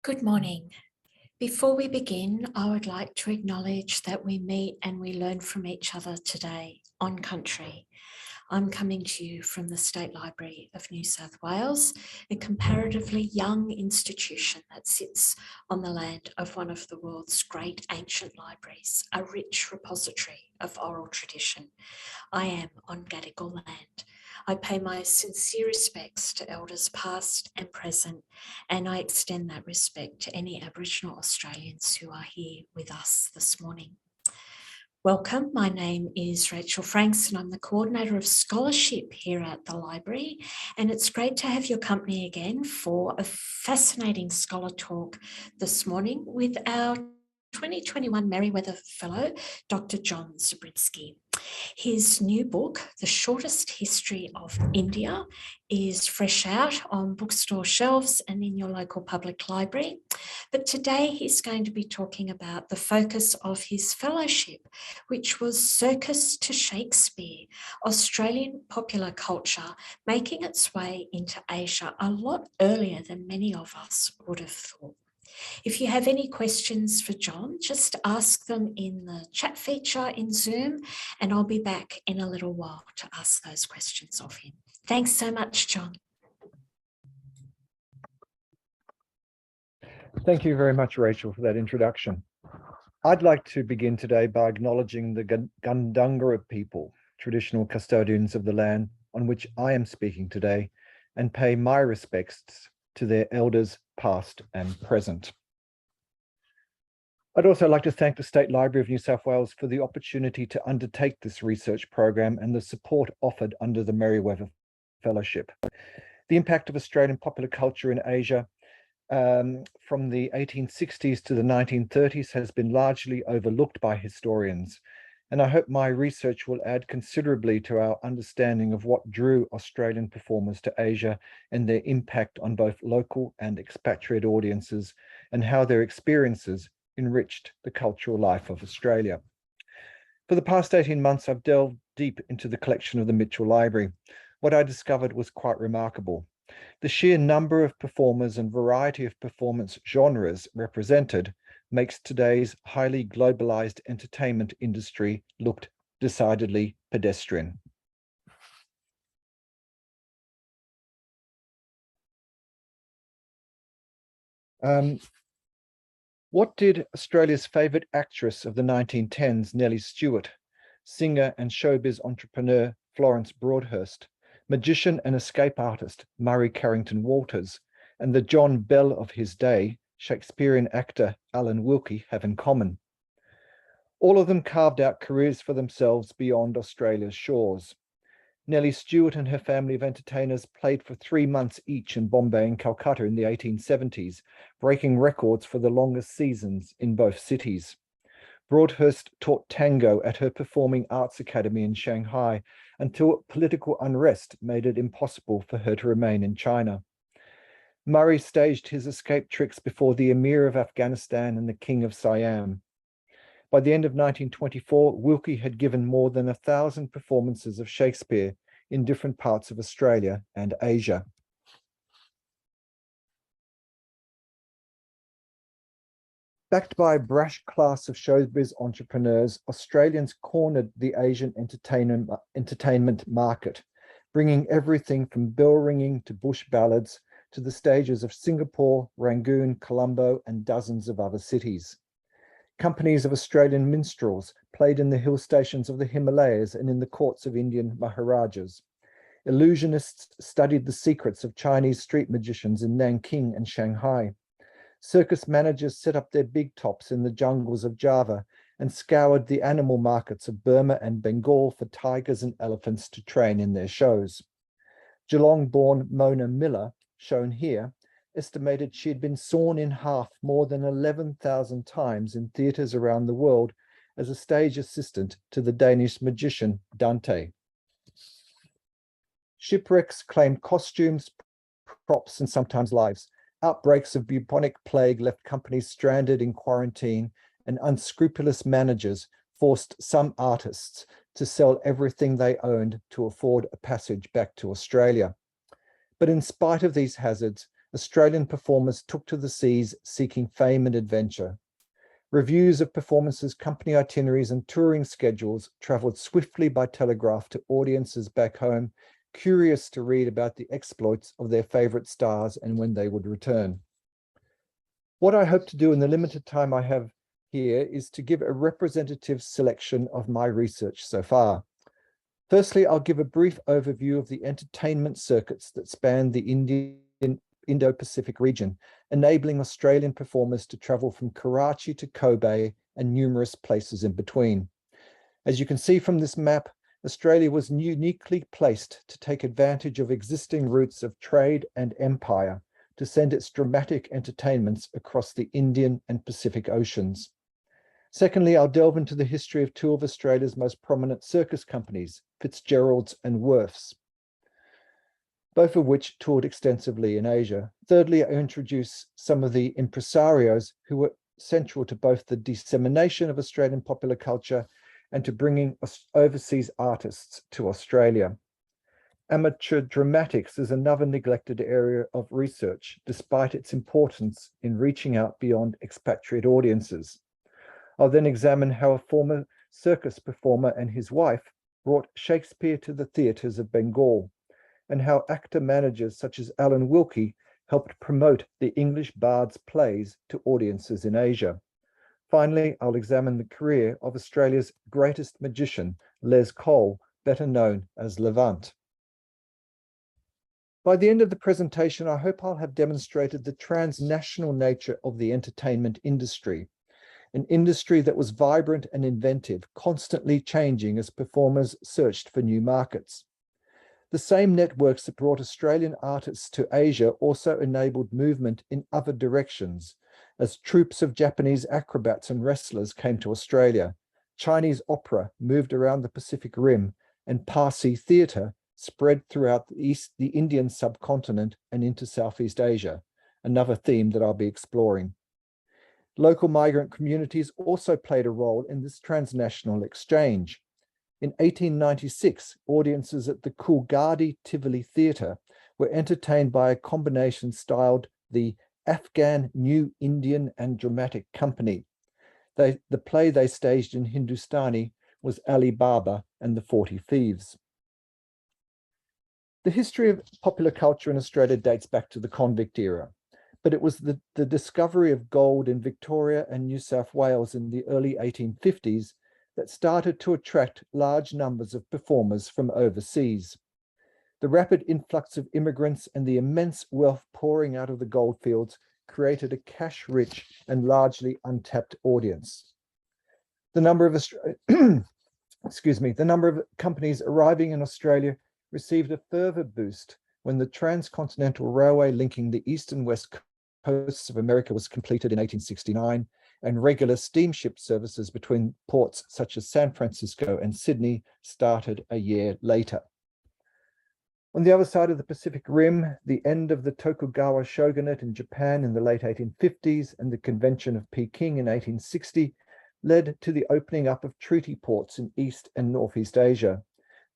Good morning. Before we begin, I would like to acknowledge that we meet and we learn from each other today on country. I'm coming to you from the State Library of New South Wales, a comparatively young institution that sits on the land of one of the world's great ancient libraries, a rich repository of oral tradition. I am on Gadigal land. I pay my sincere respects to elders past and present, and I extend that respect to any Aboriginal Australians who are here with us this morning. Welcome, my name is Rachel Franks and I'm the Coordinator of Scholarship here at the library, and it's great to have your company again for a fascinating scholar talk this morning with our 2021 Merriweather Fellow, Dr. John Zubrzycki. His new book, The Shortest History of India, is fresh out on bookstore shelves and in your local public library. But today he's going to be talking about the focus of his fellowship, which was Circus to Shakespeare, Australian popular culture making its way into Asia a lot earlier than many of us would have thought. If you have any questions for John, just ask them in the chat feature in Zoom, and I'll be back in a little while to ask those questions of him. Thanks so much, John. Thank you very much, Rachel, for that introduction. I'd like to begin today by acknowledging the Gundungurra people, traditional custodians of the land on which I am speaking today, and pay my respects to their elders past and present. I'd also like to thank the State Library of New South Wales for the opportunity to undertake this research program and the support offered under the Merriweather Fellowship. The impact of Australian popular culture in Asia from the 1860s to the 1930s has been largely overlooked by historians, and I hope my research will add considerably to our understanding of what drew Australian performers to Asia and their impact on both local and expatriate audiences, and how their experiences enriched the cultural life of Australia. For the past 18 months, I've delved deep into the collection of the Mitchell Library. What I discovered was quite remarkable. The sheer number of performers and variety of performance genres represented makes today's highly globalized entertainment industry look decidedly pedestrian. What did Australia's favourite actress of the 1910s, Nellie Stewart, singer and showbiz entrepreneur Florence Broadhurst, magician and escape artist Murray Carrington Walters, and the John Bell of his day, Shakespearean actor Alan Wilkie, have in common? All of them carved out careers for themselves beyond Australia's shores. Nellie Stewart and her family of entertainers played for 3 months each in Bombay and Calcutta in the 1870s, breaking records for the longest seasons in both cities. Broadhurst taught tango at her Performing Arts Academy in Shanghai until political unrest made it impossible for her to remain in China. Murray staged his escape tricks before the Emir of Afghanistan and the King of Siam. By the end of 1924, Wilkie had given more than 1,000 performances of Shakespeare in different parts of Australia and Asia. Backed by a brash class of showbiz entrepreneurs, Australians cornered the Asian entertainment market, bringing everything from bell ringing to bush ballads to the stages of Singapore, Rangoon, Colombo, and dozens of other cities. Companies of Australian minstrels played in the hill stations of the Himalayas and in the courts of Indian Maharajas. Illusionists studied the secrets of Chinese street magicians in Nanking and Shanghai. Circus managers set up their big tops in the jungles of Java and scoured the animal markets of Burma and Bengal for tigers and elephants to train in their shows. Geelong-born Mona Miller, shown here, estimated she had been sawn in half more than 11,000 times in theatres around the world as a stage assistant to the Danish magician Dante. Shipwrecks claimed costumes, props, and sometimes lives. Outbreaks of bubonic plague left companies stranded in quarantine, and unscrupulous managers forced some artists to sell everything they owned to afford a passage back to Australia. But in spite of these hazards, Australian performers took to the seas seeking fame and adventure. Reviews of performances, company itineraries, and touring schedules travelled swiftly by telegraph to audiences back home, curious to read about the exploits of their favourite stars and when they would return. What I hope to do in the limited time I have here is to give a representative selection of my research so far. Firstly, I'll give a brief overview of the entertainment circuits that span the Indo-Pacific region, enabling Australian performers to travel from Karachi to Kobe and numerous places in between. As you can see from this map, Australia was uniquely placed to take advantage of existing routes of trade and empire to send its dramatic entertainments across the Indian and Pacific Oceans. Secondly, I'll delve into the history of two of Australia's most prominent circus companies, Fitzgerald's and Worth's, both of which toured extensively in Asia. Thirdly, I introduce some of the impresarios who were central to both the dissemination of Australian popular culture and to bringing overseas artists to Australia. Amateur dramatics is another neglected area of research, despite its importance in reaching out beyond expatriate audiences. I'll then examine how a former circus performer and his wife brought Shakespeare to the theatres of Bengal, and how actor-managers such as Alan Wilkie helped promote the English Bard's plays to audiences in Asia. Finally, I'll examine the career of Australia's greatest magician, Les Cole, better known as Levant. By the end of the presentation, I hope I'll have demonstrated the transnational nature of the entertainment industry, an industry that was vibrant and inventive, constantly changing as performers searched for new markets. The same networks that brought Australian artists to Asia also enabled movement in other directions, as troupes of Japanese acrobats and wrestlers came to Australia. Chinese opera moved around the Pacific Rim, and Parsi theatre spread throughout the Indian subcontinent and into Southeast Asia, another theme that I'll be exploring. Local migrant communities also played a role in this transnational exchange. In 1896, audiences at the Coolgardie Tivoli Theatre were entertained by a combination styled the Afghan New Indian and Dramatic Company. The play they staged in Hindustani was Ali Baba and the 40 Thieves. The history of popular culture in Australia dates back to the convict era, but it was the discovery of gold in Victoria and New South Wales in the early 1850s that started to attract large numbers of performers from overseas. The rapid influx of immigrants and the immense wealth pouring out of the goldfields created a cash-rich and largely untapped audience. The number of the number of companies arriving in Australia received a further boost when the transcontinental railway linking the east and west coasts of America was completed in 1869, and regular steamship services between ports such as San Francisco and Sydney started a year later. On the other side of the Pacific Rim, the end of the Tokugawa shogunate in Japan in the late 1850s and the Convention of Peking in 1860 led to the opening up of treaty ports in East and Northeast Asia.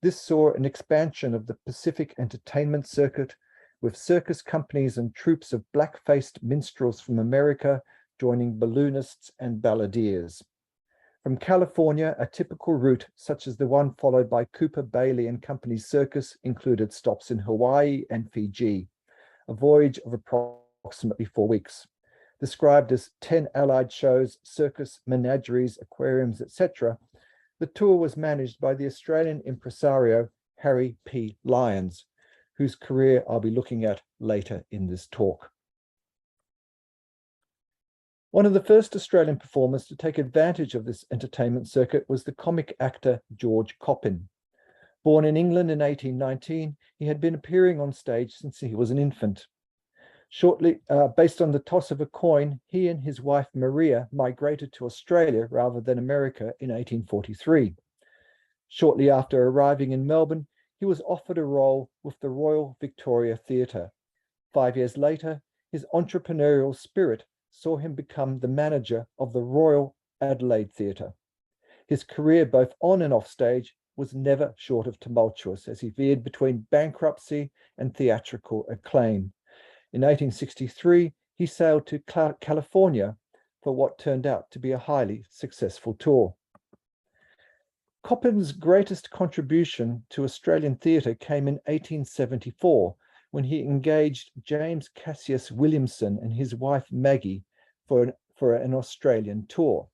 This saw an expansion of the Pacific entertainment circuit, with circus companies and troupes of black-faced minstrels from America joining balloonists and balladeers. From California, a typical route, such as the one followed by Cooper Bailey and Company's circus, included stops in Hawaii and Fiji, a voyage of approximately 4 weeks. Described as 10 allied shows, circus, menageries, aquariums, etc., the tour was managed by the Australian impresario Harry P. Lyons, whose career I'll be looking at later in this talk. One of the first Australian performers to take advantage of this entertainment circuit was the comic actor George Coppin. Born in England in 1819, he had been appearing on stage since he was an infant. Shortly, based on the toss of a coin, he and his wife Maria migrated to Australia rather than America in 1843. Shortly after arriving in Melbourne, he was offered a role with the Royal Victoria Theatre. 5 years later, his entrepreneurial spirit saw him become the manager of the Royal Adelaide Theatre. His career, both on and off stage, was never short of tumultuous as he veered between bankruptcy and theatrical acclaim. In 1863, he sailed to California for what turned out to be a highly successful tour. Coppin's greatest contribution to Australian theatre came in 1874, when he engaged James Cassius Williamson and his wife Maggie for an Australian tour.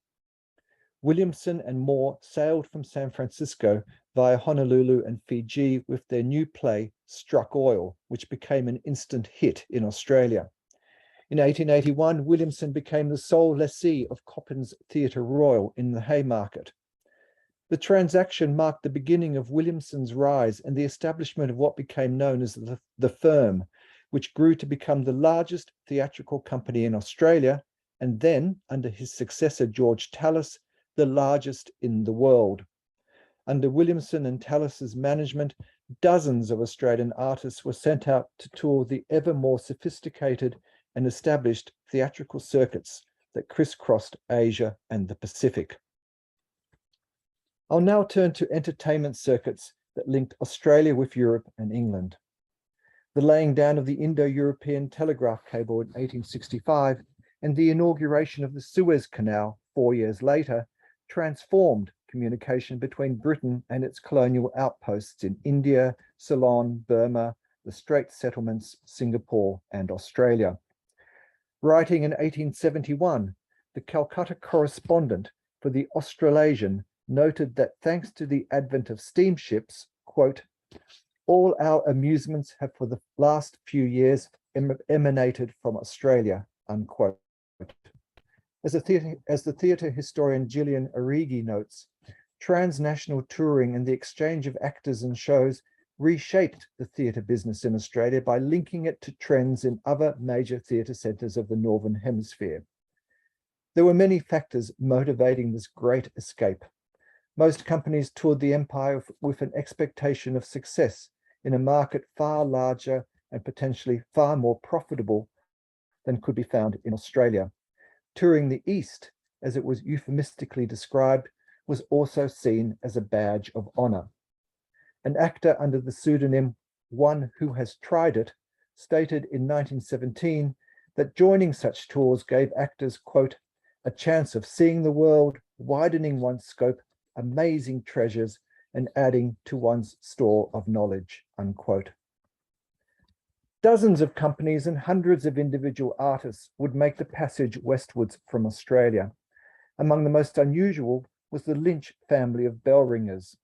Williamson and Moore sailed from San Francisco via Honolulu and Fiji with their new play Struck Oil, which became an instant hit in Australia. In 1881, Williamson became the sole lessee of Coppin's Theatre Royal in the Haymarket. The transaction marked the beginning of Williamson's rise and the establishment of what became known as the firm, which grew to become the largest theatrical company in Australia, and then, under his successor George Tallis, the largest in the world. Under Williamson and Tallis's management, dozens of Australian artists were sent out to tour the ever more sophisticated and established theatrical circuits that crisscrossed Asia and the Pacific. I'll now turn to entertainment circuits that linked Australia with Europe and England. The laying down of the Indo-European telegraph cable in 1865 and the inauguration of the Suez Canal 4 years later transformed communication between Britain and its colonial outposts in India, Ceylon, Burma, the Straits Settlements, Singapore, and Australia. Writing in 1871, the Calcutta correspondent for the Australasian noted that thanks to the advent of steamships, quote, all our amusements have for the last few years emanated from Australia, unquote. As the theatre historian Gillian Origi notes, transnational touring and the exchange of actors and shows reshaped the theatre business in Australia by linking it to trends in other major theatre centres of the Northern Hemisphere. There were many factors motivating this great escape. Most companies toured the empire with an expectation of success in a market far larger and potentially far more profitable than could be found in Australia. Touring the East, as it was euphemistically described, was also seen as a badge of honor. An actor under the pseudonym One Who Has Tried It stated in 1917 that joining such tours gave actors, quote, a chance of seeing the world, widening one's scope, amazing treasures, and adding to one's store of knowledge, unquote. Dozens of companies and hundreds of individual artists would make the passage westwards from Australia. Among the most unusual was the Lynch family of bell ringers.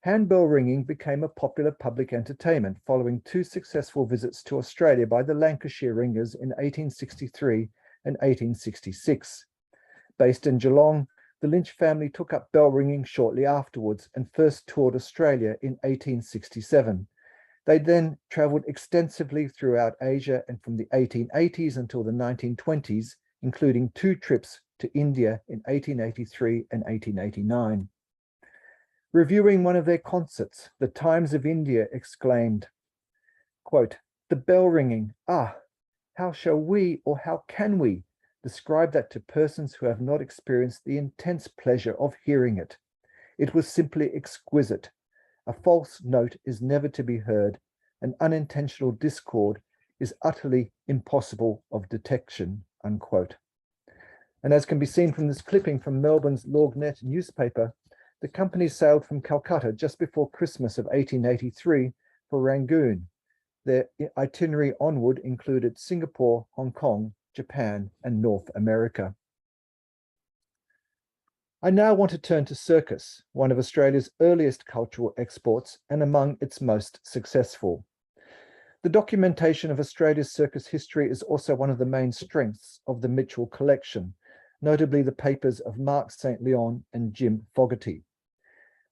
Handbell ringing became a popular public entertainment following two successful visits to Australia by the Lancashire Ringers in 1863 and 1866. Based in Geelong, the Lynch family took up bell ringing shortly afterwards and first toured Australia in 1867. They then travelled extensively throughout Asia and from the 1880s until the 1920s, including 2 trips to India in 1883 and 1889. Reviewing one of their concerts, the Times of India exclaimed, quote, the bell ringing, how shall we or how can we describe that to persons who have not experienced the intense pleasure of hearing it? It was simply exquisite. A false note is never to be heard. An unintentional discord is utterly impossible of detection, unquote. And as can be seen from this clipping from Melbourne's Lorgnet newspaper, the company sailed from Calcutta just before Christmas of 1883 for Rangoon. Their itinerary onward included Singapore, Hong Kong, Japan, and North America. I now want to turn to Circus, one of Australia's earliest cultural exports and among its most successful. The documentation of Australia's circus history is also one of the main strengths of the Mitchell collection, notably the papers of Mark St. Leon and Jim Fogarty.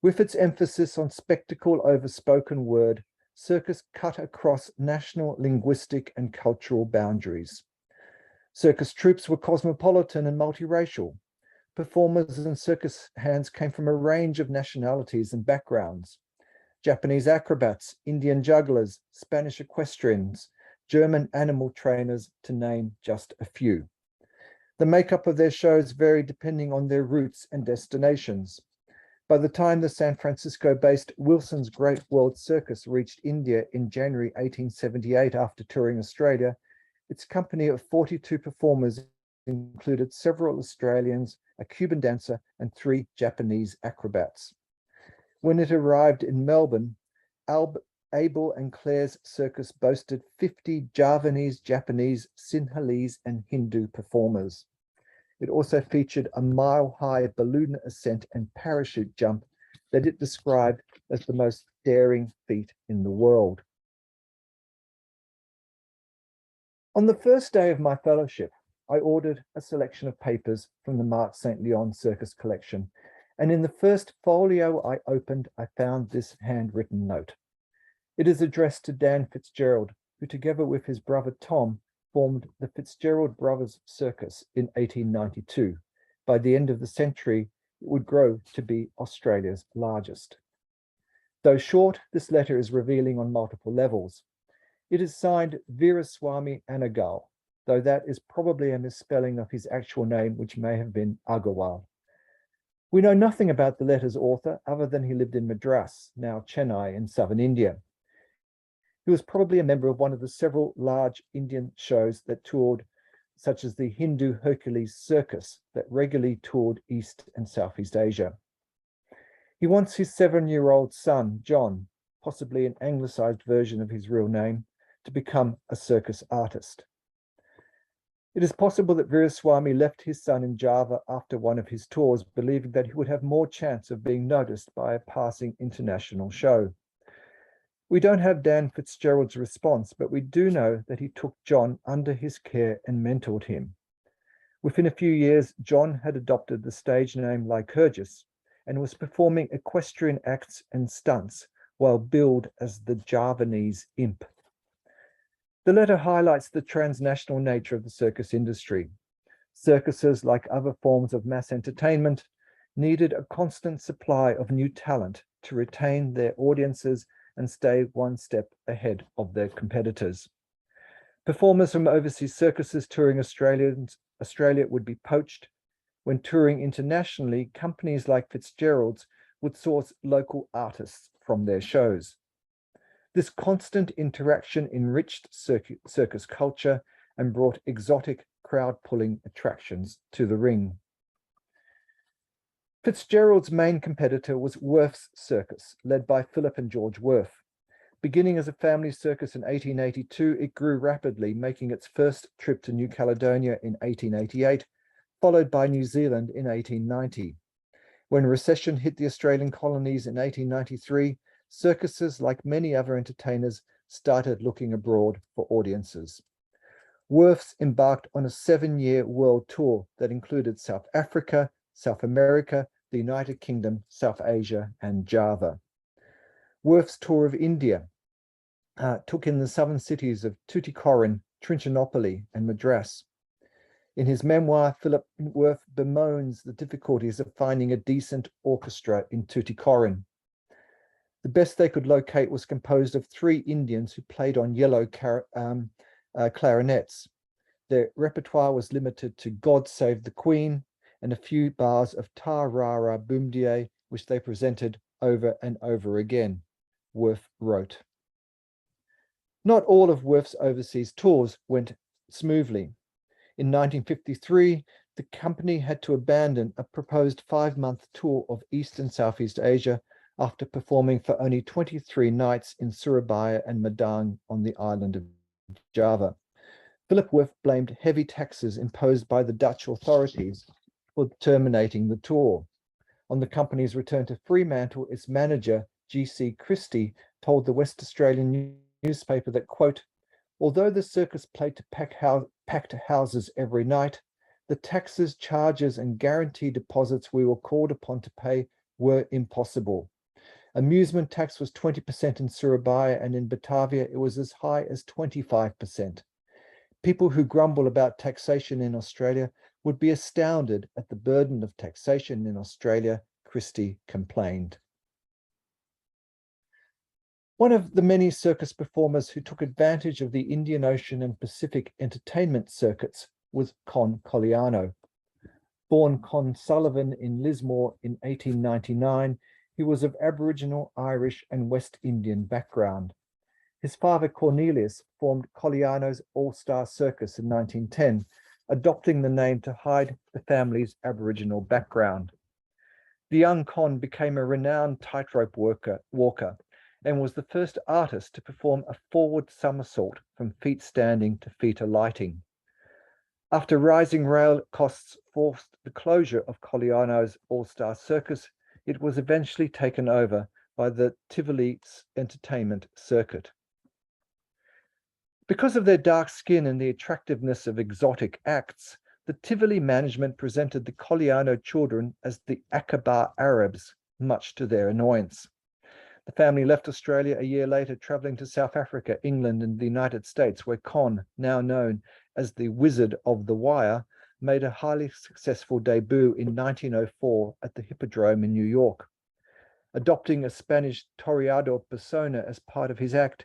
With its emphasis on spectacle over spoken word, Circus cut across national, linguistic, and cultural boundaries. Circus troupes were cosmopolitan and multiracial. Performers and circus hands came from a range of nationalities and backgrounds. Japanese acrobats, Indian jugglers, Spanish equestrians, German animal trainers, to name just a few. The makeup of their shows varied depending on their routes and destinations. By the time the San Francisco-based Wilson's Great World Circus reached India in January 1878 after touring Australia, Its company of 42 performers included several Australians, a Cuban dancer, and 3 Japanese acrobats. When it arrived in Melbourne, Abel and Claire's circus boasted 50 Javanese, Japanese, Sinhalese, and Hindu performers. It also featured a mile-high balloon ascent and parachute jump that it described as the most daring feat in the world. On the first day of my fellowship, I ordered a selection of papers from the Marc St. Leon Circus collection, and in the first folio I opened, I found this handwritten note. It is addressed to Dan Fitzgerald, who together with his brother Tom formed the Fitzgerald Brothers Circus in 1892. By the end of the century, it would grow to be Australia's largest. Though short, this letter is revealing on multiple levels. It is signed Veeraswamy Anagal, though that is probably a misspelling of his actual name, which may have been Agarwal. We know nothing about the letter's author other than he lived in Madras, now Chennai, in southern India. He was probably a member of one of the several large Indian shows that toured, such as the Hindu Hercules Circus that regularly toured East and Southeast Asia. He wants his 7-year-old son, John, possibly an anglicized version of his real name, to become a circus artist. It is possible that Veeraswamy left his son in Java after one of his tours, believing that he would have more chance of being noticed by a passing international show. We don't have Dan Fitzgerald's response, but we do know that he took John under his care and mentored him. Within a few years, John had adopted the stage name Lycurgus and was performing equestrian acts and stunts while billed as the Javanese imp. The letter highlights the transnational nature of the circus industry. Circuses, like other forms of mass entertainment, needed a constant supply of new talent to retain their audiences and stay one step ahead of their competitors. Performers from overseas circuses touring Australia would be poached. When touring internationally, companies like Fitzgerald's would source local artists from their shows. This constant interaction enriched circus culture and brought exotic crowd-pulling attractions to the ring. Fitzgerald's main competitor was Worth's Circus, led by Philip and George Worth. Beginning as a family circus in 1882, it grew rapidly, making its first trip to New Caledonia in 1888, followed by New Zealand in 1890. When recession hit the Australian colonies in 1893, circuses, like many other entertainers, started looking abroad for audiences. Worth's embarked on a 7-year world tour that included South Africa, South America, the United Kingdom, South Asia, and Java. Worth's tour of India took in the southern cities of Tuticorin, Trichinopoly, and Madras. In his memoir, Philip Worth bemoans the difficulties of finding a decent orchestra in Tuticorin. The best they could locate was composed of 3 Indians who played on yellow clarinets. Their repertoire was limited to God Save the Queen and a few bars of Ta Rara Boomdier, which they presented over and over again, Worth wrote. Not all of Worth's overseas tours went smoothly. In 1953, the company had to abandon a proposed 5-month tour of East and Southeast Asia after performing for only 23 nights in Surabaya and Madang on the island of Java. Philip Worth blamed heavy taxes imposed by the Dutch authorities for terminating the tour. On the company's return to Fremantle, its manager, G.C. Christie, told the West Australian newspaper that, quote, although the circus played to packed houses every night, the taxes, charges, and guarantee deposits we were called upon to pay were impossible. Amusement tax was 20% in Surabaya, and in Batavia it was as high as 25%. People who grumble about taxation in Australia would be astounded at the burden of taxation in Australia, Christie complained. One of the many circus performers who took advantage of the Indian Ocean and Pacific entertainment circuits was Con Colliano. Born Con Sullivan in Lismore in 1899, he was of Aboriginal, Irish, and West Indian background. His father, Cornelius, formed Colliano's All-Star Circus in 1910, adopting the name to hide the family's Aboriginal background. The young Con became a renowned tightrope walker and was the first artist to perform a forward somersault from feet standing to feet alighting. After rising rail costs forced the closure of Colliano's All-Star Circus, it was eventually taken over by the Tivoli entertainment circuit. Because of their dark skin and the attractiveness of exotic acts, the Tivoli management presented the Colliano children as the Akbar Arabs, much to their annoyance. The family left Australia a year later, traveling to South Africa, England, and the United States, where Con, now known as the Wizard of the Wire, made a highly successful debut in 1904 at the Hippodrome in New York. Adopting a Spanish toreador persona as part of his act,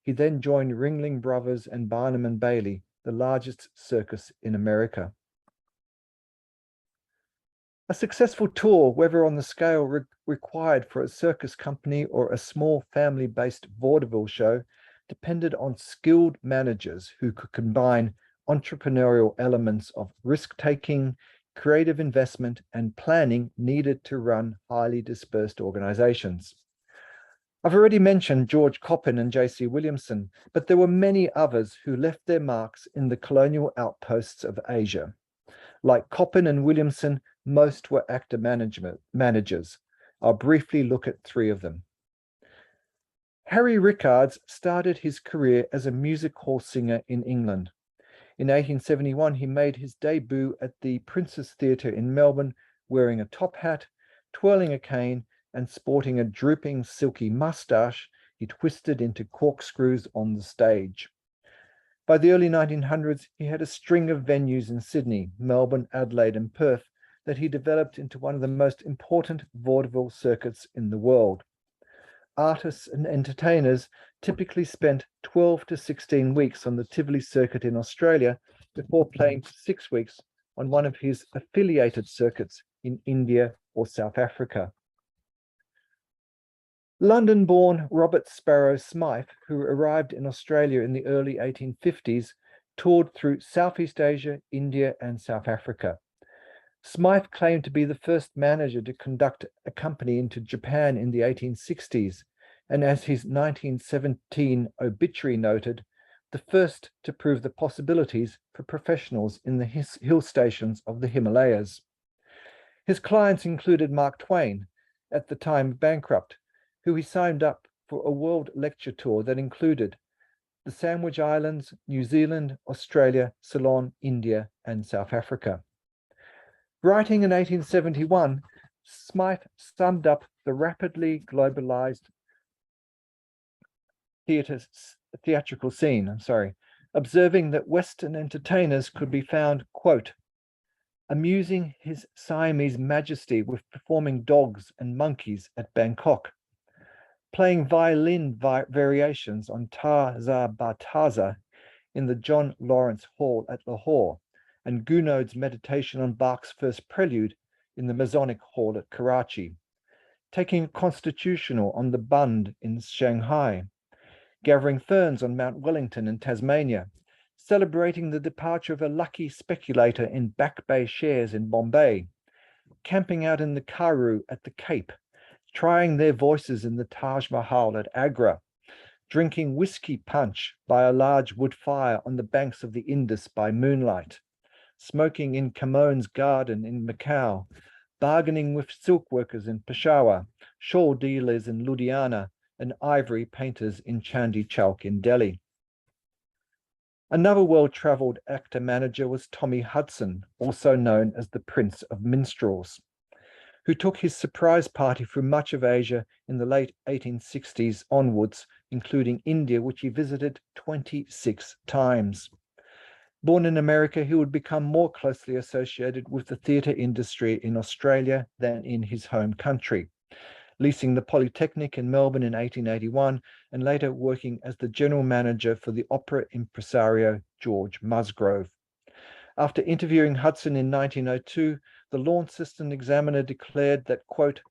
he then joined Ringling Brothers and Barnum and Bailey, the largest circus in America. A successful tour, whether on the scale required for a circus company or a small family-based vaudeville show, depended on skilled managers who could combine entrepreneurial elements of risk-taking, creative investment, and planning needed to run highly dispersed organizations. I've already mentioned George Coppin and J.C. Williamson, but there were many others who left their marks in the colonial outposts of Asia. Like Coppin and Williamson, most were actor managers. I'll briefly look at three of them. Harry Rickards started his career as a music hall singer in England. In 1871, he made his debut at the Prince's Theatre in Melbourne, wearing a top hat, twirling a cane, and sporting a drooping silky moustache he twisted into corkscrews on the stage. By the early 1900s, he had a string of venues in Sydney, Melbourne, Adelaide, and Perth that he developed into one of the most important vaudeville circuits in the world. Artists and entertainers typically spent 12 to 16 weeks on the Tivoli circuit in Australia before playing for 6 weeks on one of his affiliated circuits in India or South Africa. London-born Robert Sparrow Smythe, who arrived in Australia in the early 1850s, toured through Southeast Asia, India, and South Africa. Smythe claimed to be the first manager to conduct a company into Japan in the 1860s, and as his 1917 obituary noted, the first to prove the possibilities for professionals in the hill stations of the Himalayas. His clients included Mark Twain, at the time bankrupt, who he signed up for a world lecture tour that included the Sandwich Islands, New Zealand, Australia, Ceylon, India, and South Africa. Writing in 1871, Smythe summed up the rapidly globalized theatrical scene, observing that Western entertainers could be found, quote, amusing His Siamese Majesty with performing dogs and monkeys at Bangkok, playing violin variations on Taza Bataza in the John Lawrence Hall at Lahore, and Gounod's meditation on Bach's first prelude in the Masonic Hall at Karachi, taking a constitutional on the Bund in Shanghai, gathering ferns on Mount Wellington in Tasmania, celebrating the departure of a lucky speculator in Back Bay shares in Bombay, camping out in the Karoo at the Cape, trying their voices in the Taj Mahal at Agra, drinking whiskey punch by a large wood fire on the banks of the Indus by moonlight, smoking in Kamon's garden in Macau, bargaining with silk workers in Peshawar, shawl dealers in Ludhiana, and ivory painters in Chandi Chowk in Delhi. Another well-traveled actor-manager was Tommy Hudson, also known as the Prince of Minstrels, who took his surprise party through much of Asia in the late 1860s onwards, including India, which he visited 26 times. Born in America, he would become more closely associated with the theatre industry in Australia than in his home country, leasing the Polytechnic in Melbourne in 1881 and later working as the general manager for the opera impresario George Musgrove. After interviewing Hudson in 1902, the Launceston Examiner declared that, quote,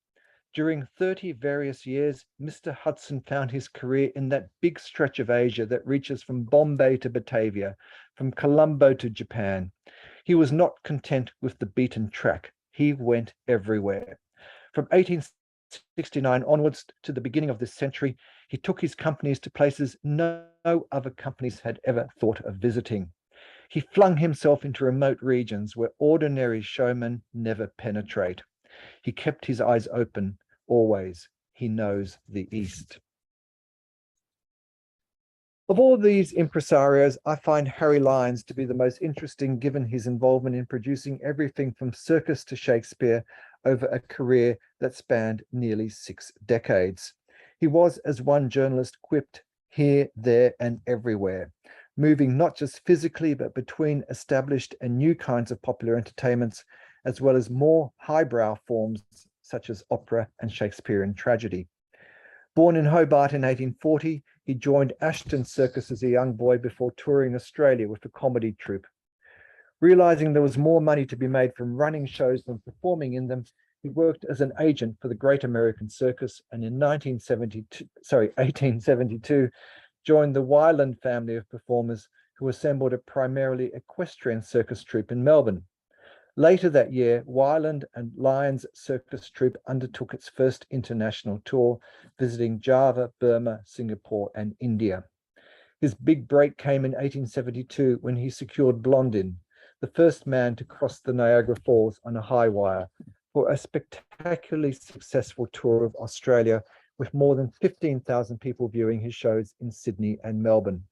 During 30 various years, Mr. Hudson found his career in that big stretch of Asia that reaches from Bombay to Batavia, from Colombo to Japan. He was not content with the beaten track. He went everywhere. From 1869 onwards to the beginning of this century, he took his companies to places no other companies had ever thought of visiting. He flung himself into remote regions where ordinary showmen never penetrate. He kept his eyes open, always. He knows the East. Of all these impresarios, I find Harry Lyons to be the most interesting, given his involvement in producing everything from Circus to Shakespeare over a career that spanned nearly 6 decades. He was, as one journalist quipped, here, there, and everywhere, moving not just physically, but between established and new kinds of popular entertainments, as well as more highbrow forms such as opera and Shakespearean tragedy. Born in Hobart in 1840, he joined Ashton Circus as a young boy before touring Australia with a comedy troupe. Realizing there was more money to be made from running shows than performing in them, he worked as an agent for the Great American Circus, and in 1872, joined the Wyland family of performers who assembled a primarily equestrian circus troupe in Melbourne. Later that year, Wyland and Lyons Circus Troupe undertook its first international tour, visiting Java, Burma, Singapore, and India. His big break came in 1872 when he secured Blondin, the first man to cross the Niagara Falls on a high wire, for a spectacularly successful tour of Australia, with more than 15,000 people viewing his shows in Sydney and Melbourne.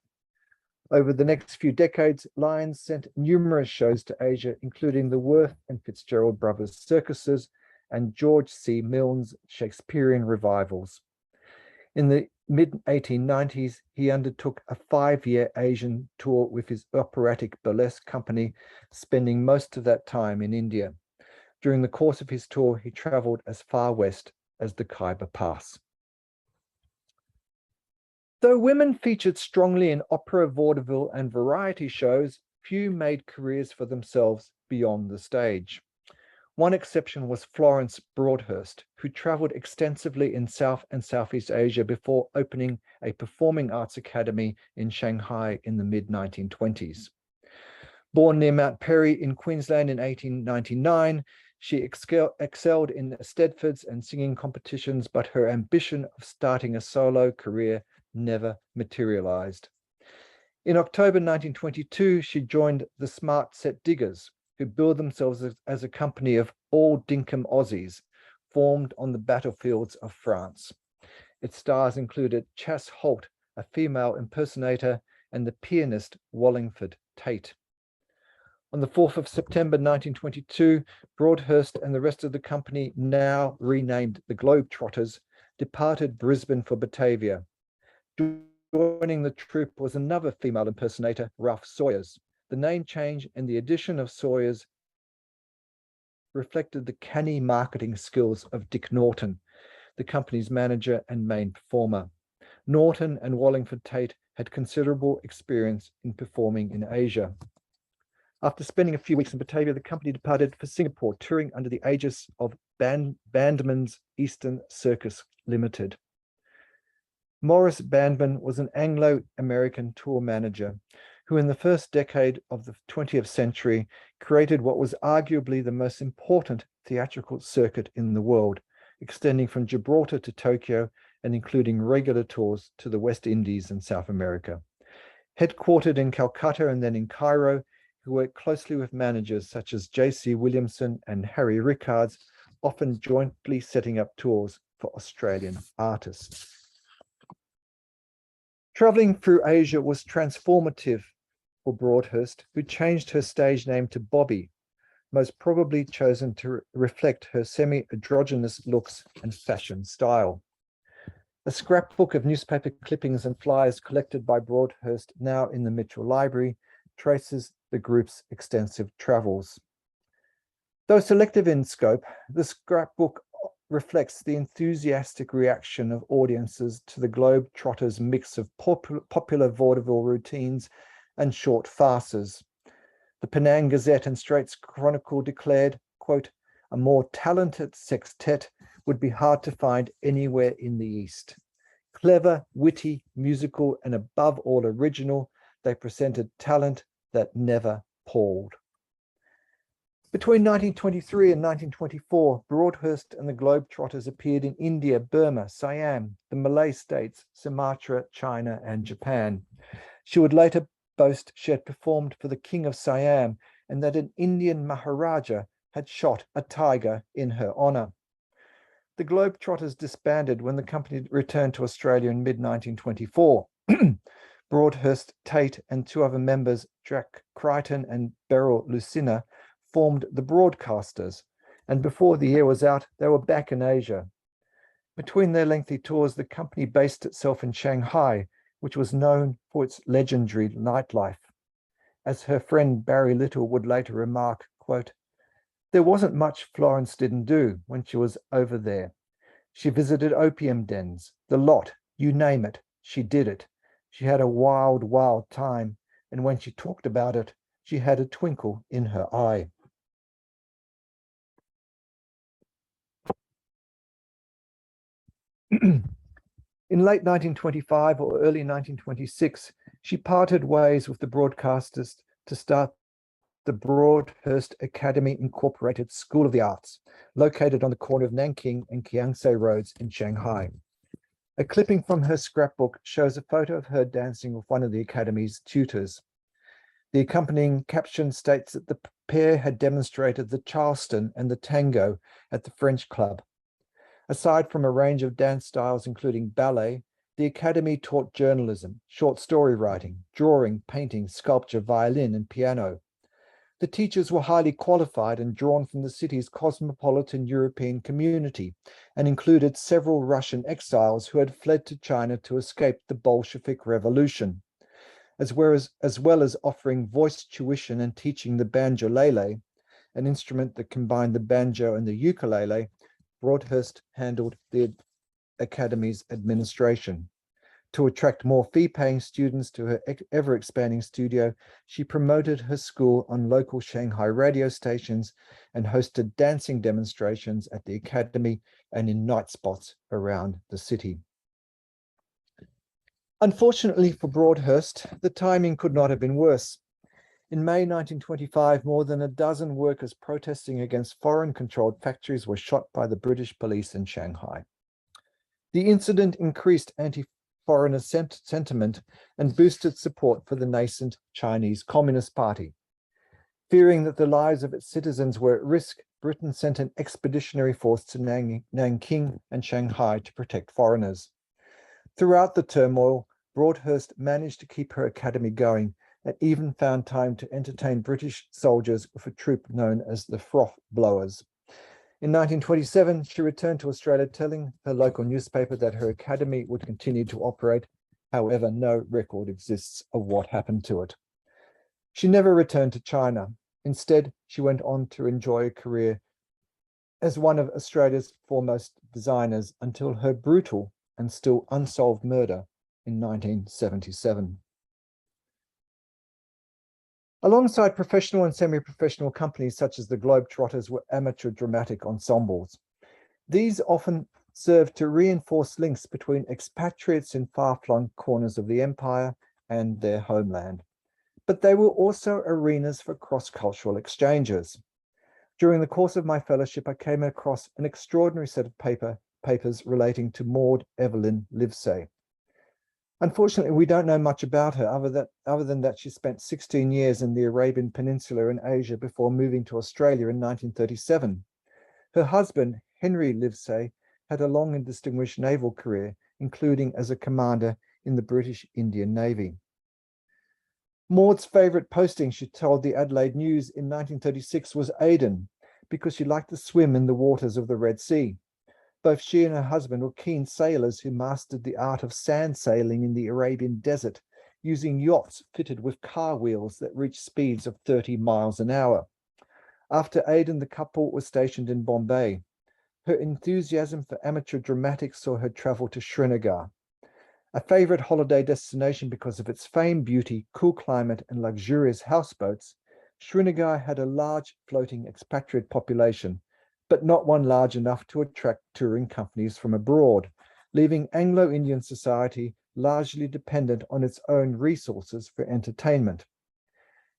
Over the next few decades, Lyons sent numerous shows to Asia, including the Worth and Fitzgerald Brothers circuses and George C. Milne's Shakespearean revivals. In the mid-1890s, he undertook a 5-year Asian tour with his operatic burlesque company, spending most of that time in India. During the course of his tour, he traveled as far west as the Khyber Pass. Though women featured strongly in opera, vaudeville, and variety shows, few made careers for themselves beyond the stage. One exception was Florence Broadhurst, who traveled extensively in South and Southeast Asia before opening a performing arts academy in Shanghai in the mid-1920s. Born near Mount Perry in Queensland in 1899, she excelled in Stedfords and singing competitions, but her ambition of starting a solo career never materialized. In October 1922, she joined the Smart Set Diggers, who billed themselves as a company of all dinkum Aussies formed on the battlefields of France. Its stars included Chas Holt, a female impersonator, and the pianist Wallingford Tate. On the 4th of September 1922, Broadhurst and the rest of the company, now renamed the Globetrotters, departed Brisbane for Batavia. Joining the troupe was another female impersonator, Ralph Sawyers. The name change and the addition of Sawyers reflected the canny marketing skills of Dick Norton, the company's manager and main performer. Norton and Wallingford Tate had considerable experience in performing in Asia. After spending a few weeks in Batavia, the company departed for Singapore, touring under the aegis of Bandman's Eastern Circus Limited. Morris Bandman was an Anglo-American tour manager who in the first decade of the 20th century created what was arguably the most important theatrical circuit in the world, extending from Gibraltar to Tokyo and including regular tours to the West Indies and South America. Headquartered in Calcutta and then in Cairo, he worked closely with managers such as J.C. Williamson and Harry Rickards, often jointly setting up tours for Australian artists. Traveling through Asia was transformative for Broadhurst, who changed her stage name to Bobby, most probably chosen to reflect her semi-androgynous looks and fashion style. A scrapbook of newspaper clippings and flyers collected by Broadhurst, now in the Mitchell Library, traces the group's extensive travels. Though selective in scope, the scrapbook reflects the enthusiastic reaction of audiences to the Globetrotters' mix of popular vaudeville routines and short farces. The Penang Gazette and Straits Chronicle declared, quote, "a more talented sextet would be hard to find anywhere in the East. Clever, witty, musical, and above all original, they presented talent that never palled. Between 1923 and 1924, Broadhurst and the Globetrotters appeared in India, Burma, Siam, the Malay states, Sumatra, China, and Japan. She would later boast she had performed for the King of Siam and that an Indian Maharaja had shot a tiger in her honor. The Globetrotters disbanded when the company returned to Australia in mid-1924. Broadhurst, Tate, and two other members, Jack Crichton and Beryl Lucina, formed the Broadcasters, and before the year was out, they were back in Asia. Between their lengthy tours, the company based itself in Shanghai, which was known for its legendary nightlife. As her friend Barry Little would later remark, quote, "There wasn't much Florence didn't do when she was over there. She visited opium dens, the lot, you name it, she did it. She had a wild, wild time, and when she talked about it, she had a twinkle in her eye." In late 1925 or early 1926, she parted ways with the broadcasters to start the Broadhurst Academy Incorporated School of the Arts, located on the corner of Nanking and Kiangse Roads in Shanghai. A clipping from her scrapbook shows a photo of her dancing with one of the academy's tutors. The accompanying caption states that the pair had demonstrated the Charleston and the Tango at the French Club. Aside from a range of dance styles, including ballet, the Academy taught journalism, short story writing, drawing, painting, sculpture, violin, and piano. The teachers were highly qualified and drawn from the city's cosmopolitan European community and included several Russian exiles who had fled to China to escape the Bolshevik Revolution. As well as offering voice tuition and teaching the banjo-lele, an instrument that combined the banjo and the ukulele, Broadhurst handled the Academy's administration. To attract more fee-paying students to her ever-expanding studio, she promoted her school on local Shanghai radio stations and hosted dancing demonstrations at the Academy and in night spots around the city. Unfortunately for Broadhurst, the timing could not have been worse. In May 1925, more than a dozen workers protesting against foreign-controlled factories were shot by the British police in Shanghai. The incident increased anti-foreigner sentiment and boosted support for the nascent Chinese Communist Party. Fearing that the lives of its citizens were at risk, Britain sent an expeditionary force to Nanking and Shanghai to protect foreigners. Throughout the turmoil, Broadhurst managed to keep her academy going and even found time to entertain British soldiers with a troop known as the Froth Blowers. In 1927, she returned to Australia, telling her local newspaper that her academy would continue to operate. However, no record exists of what happened to it. She never returned to China. Instead, she went on to enjoy a career as one of Australia's foremost designers until her brutal and still unsolved murder in 1977. Alongside professional and semi-professional companies such as the Globetrotters were amateur dramatic ensembles. These often served to reinforce links between expatriates in far-flung corners of the empire and their homeland. But they were also arenas for cross-cultural exchanges. During the course of my fellowship, I came across an extraordinary set of papers relating to Maud Evelyn Livesey. Unfortunately, we don't know much about her other than that she spent 16 years in the Arabian Peninsula in Asia before moving to Australia in 1937. Her husband, Henry Livesey, had a long and distinguished naval career, including as a commander in the British Indian Navy. Maud's favourite posting, she told the Adelaide News in 1936, was Aden, because she liked to swim in the waters of the Red Sea. Both she and her husband were keen sailors who mastered the art of sand sailing in the Arabian desert, using yachts fitted with car wheels that reached speeds of 30 miles an hour. After Aden, the couple was stationed in Bombay. Her enthusiasm for amateur dramatics saw her travel to Srinagar. A favourite holiday destination because of its fame, beauty, cool climate, and luxurious houseboats, Srinagar had a large floating expatriate population, but not one large enough to attract touring companies from abroad, leaving Anglo-Indian society largely dependent on its own resources for entertainment.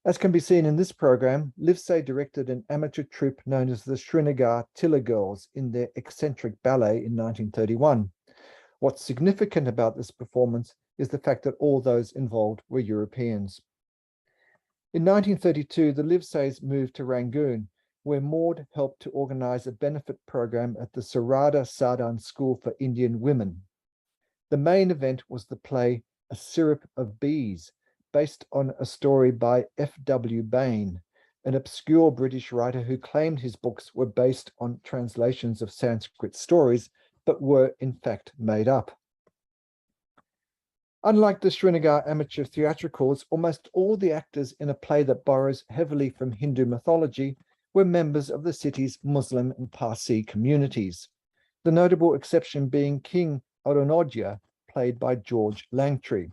As can be seen in this program, Livesey directed an amateur troupe known as the Srinagar Tiller Girls in their eccentric ballet in 1931. What's significant about this performance is the fact that all those involved were Europeans. In 1932, the Liveseys moved to Rangoon, where Maud helped to organize a benefit program at the Sarada Sardan School for Indian Women. The main event was the play A Syrup of Bees, based on a story by F.W. Bain, an obscure British writer who claimed his books were based on translations of Sanskrit stories, but were in fact made up. Unlike the Srinagar amateur theatricals, almost all the actors in a play that borrows heavily from Hindu mythology were members of the city's Muslim and Parsi communities, the notable exception being King Arunodhya, played by George Langtry.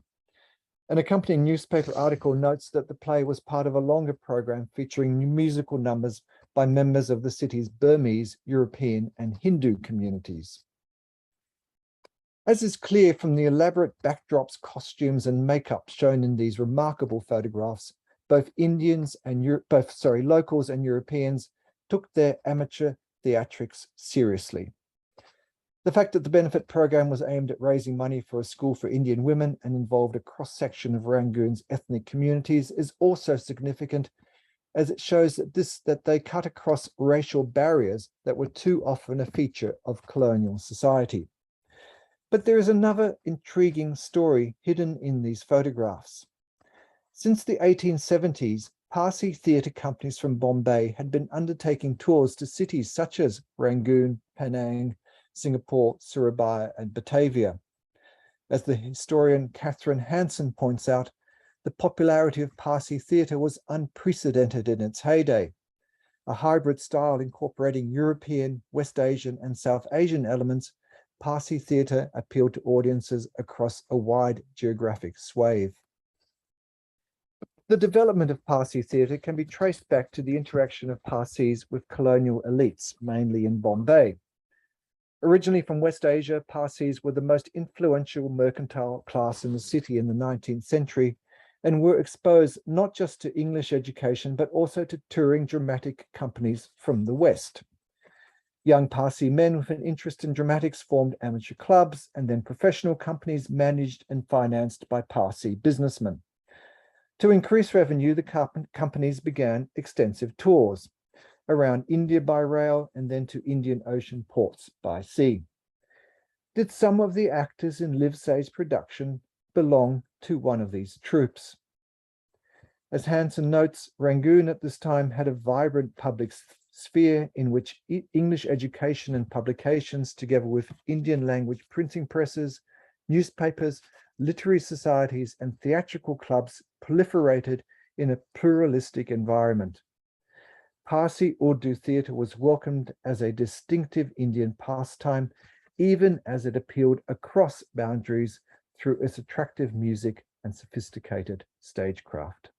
An accompanying newspaper article notes that the play was part of a longer program featuring musical numbers by members of the city's Burmese, European, and Hindu communities. As is clear from the elaborate backdrops, costumes, and makeup shown in these remarkable photographs, both locals and Europeans took their amateur theatrics seriously. The fact that the benefit program was aimed at raising money for a school for Indian women and involved a cross-section of Rangoon's ethnic communities is also significant, as it shows that they cut across racial barriers that were too often a feature of colonial society. But there is another intriguing story hidden in these photographs. Since the 1870s, Parsi theatre companies from Bombay had been undertaking tours to cities such as Rangoon, Penang, Singapore, Surabaya, and Batavia. As the historian Catherine Hanson points out, the popularity of Parsi theatre was unprecedented in its heyday. A hybrid style incorporating European, West Asian, and South Asian elements, Parsi theatre appealed to audiences across a wide geographic swathe. The development of Parsi theatre can be traced back to the interaction of Parsis with colonial elites, mainly in Bombay. Originally from West Asia, Parsis were the most influential mercantile class in the city in the 19th century and were exposed not just to English education, but also to touring dramatic companies from the West. Young Parsi men with an interest in dramatics formed amateur clubs and then professional companies managed and financed by Parsi businessmen. To increase revenue, the companies began extensive tours around India by rail and then to Indian Ocean ports by sea. Did some of the actors in Livesey's production belong to one of these troupes? As Hanson notes, Rangoon at this time had a vibrant public sphere in which English education and publications, together with Indian language printing presses, newspapers, literary societies, and theatrical clubs proliferated in a pluralistic environment. Parsi Urdu theatre was welcomed as a distinctive Indian pastime, even as it appealed across boundaries through its attractive music and sophisticated stagecraft.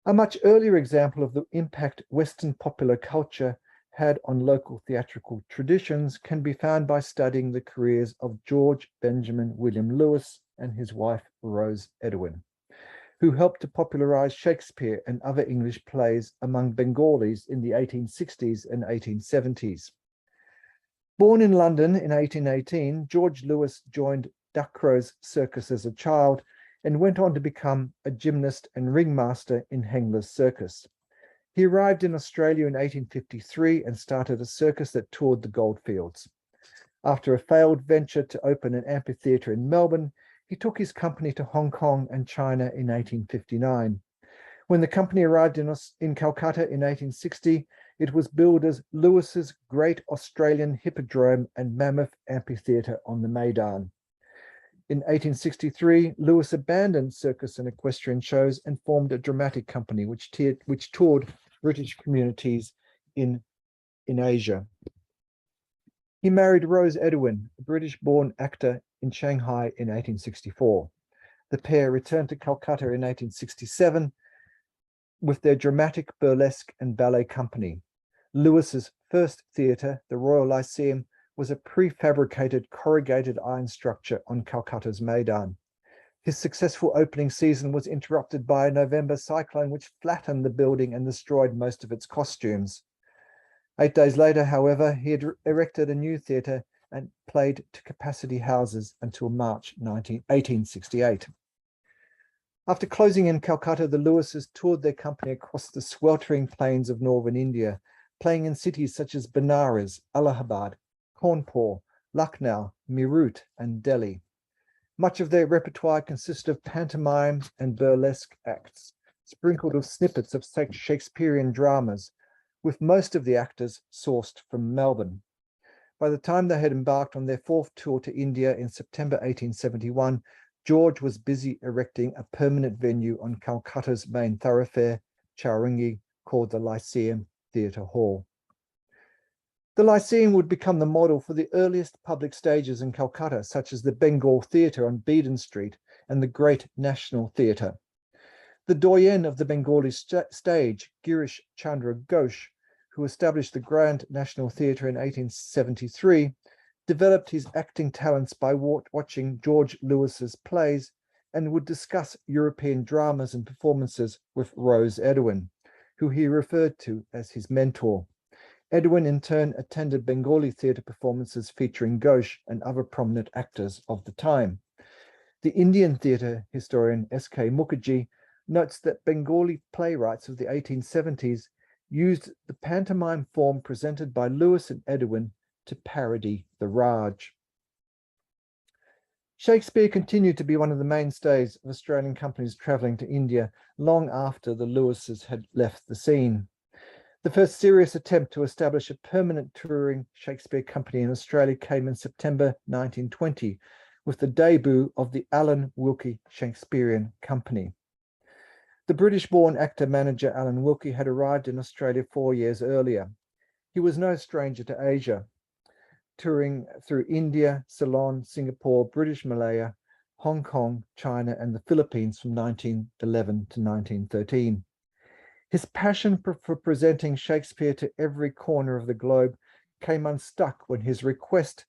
A much earlier example of the impact Western popular culture had on local theatrical traditions can be found by studying the careers of George Benjamin William Lewis and his wife Rose Edwin, who helped to popularize Shakespeare and other English plays among Bengalis in the 1860s and 1870s. Born in London in 1818, George Lewis joined Ducrow's Circus as a child and went on to become a gymnast and ringmaster in Hengler's Circus. He arrived in Australia in 1853 and started a circus that toured the goldfields. After a failed venture to open an amphitheatre in Melbourne, he took his company to Hong Kong and China in 1859. When the company arrived in Calcutta in 1860, it was billed as Lewis's Great Australian Hippodrome and Mammoth Amphitheatre on the Maidan. In 1863, Lewis abandoned circus and equestrian shows and formed a dramatic company which toured British communities in Asia. He married Rose Edwin, a British-born actor, in Shanghai in 1864. The pair returned to Calcutta in 1867 with their dramatic, burlesque, and ballet company. Lewis's first theatre, the Royal Lyceum, was a prefabricated corrugated iron structure on Calcutta's Maidan. His successful opening season was interrupted by a November cyclone which flattened the building and destroyed most of its costumes. 8 days later, however, he had erected a new theatre and played to capacity houses until March 1868. After closing in Calcutta, the Lewises toured their company across the sweltering plains of northern India, playing in cities such as Benares, Allahabad, Kanpur, Lucknow, Meerut, and Delhi. Much of their repertoire consisted of pantomimes and burlesque acts, sprinkled with snippets of Shakespearean dramas, with most of the actors sourced from Melbourne. By the time they had embarked on their fourth tour to India in September 1871, George was busy erecting a permanent venue on Calcutta's main thoroughfare, Chowringhee, called the Lyceum Theatre Hall. The Lyceum would become the model for the earliest public stages in Calcutta, such as the Bengal Theatre on Beedon Street and the Great National Theatre. The doyen of the Bengali stage, Girish Chandra Ghosh, who established the Grand National Theatre in 1873, developed his acting talents by watching George Lewis's plays and would discuss European dramas and performances with Rose Edwin, who he referred to as his mentor. Edwin in turn attended Bengali theatre performances featuring Ghosh and other prominent actors of the time. The Indian theatre historian S.K. Mukherjee notes that Bengali playwrights of the 1870s used the pantomime form presented by Lewis and Edwin to parody the Raj. Shakespeare continued to be one of the mainstays of Australian companies travelling to India long after the Lewises had left the scene. The first serious attempt to establish a permanent touring Shakespeare company in Australia came in September 1920 with the debut of the Alan Wilkie Shakespearean Company. The British-born actor-manager Alan Wilkie had arrived in Australia 4 years earlier. He was no stranger to Asia, touring through India, Ceylon, Singapore, British Malaya, Hong Kong, China, and the Philippines from 1911 to 1913. His passion for presenting Shakespeare to every corner of the globe came unstuck when his request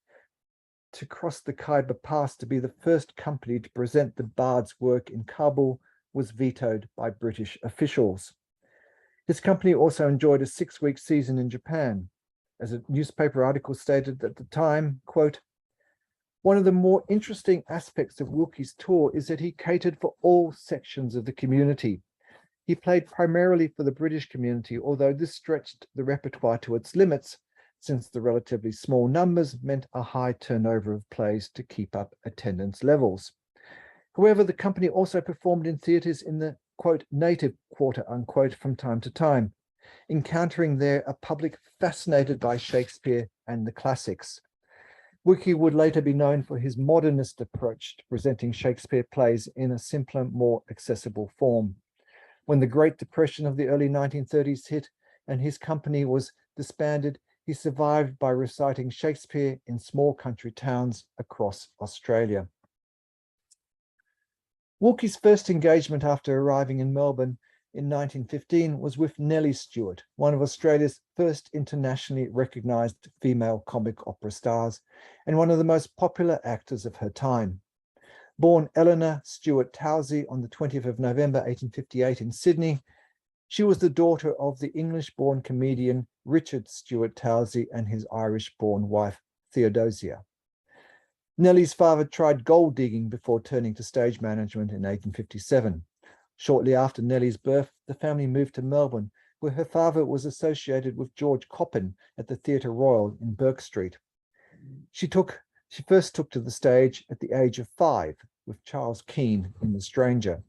to cross the Khyber Pass to be the first company to present the bard's work in Kabul was vetoed by British officials. His company also enjoyed a 6-week season in Japan. As a newspaper article stated at the time, quote, "One of the more interesting aspects of Wilkie's tour is that he catered for all sections of the community. He played primarily for the British community, although this stretched the repertoire to its limits, since the relatively small numbers meant a high turnover of plays to keep up attendance levels. However, the company also performed in theatres in the, quote, native quarter, unquote, from time to time, encountering there a public fascinated by Shakespeare and the classics. Wilkie would later be known for his modernist approach to presenting Shakespeare plays in a simpler, more accessible form. When the Great Depression of the early 1930s hit and his company was disbanded, he survived by reciting Shakespeare in small country towns across Australia. Wilkie's first engagement after arriving in Melbourne in 1915 was with Nellie Stewart, one of Australia's first internationally recognised female comic opera stars and one of the most popular actors of her time. Born Eleanor Stewart Tousey on the 20th of November 1858 in Sydney, she was the daughter of the English-born comedian Richard Stewart Tousey and his Irish-born wife Theodosia. Nellie's father tried gold digging before turning to stage management in 1857. Shortly after Nellie's birth, the family moved to Melbourne, where her father was associated with George Coppin at the Theatre Royal in Burke Street. She first took to the stage at the age of 5 with Charles Keane in The Stranger.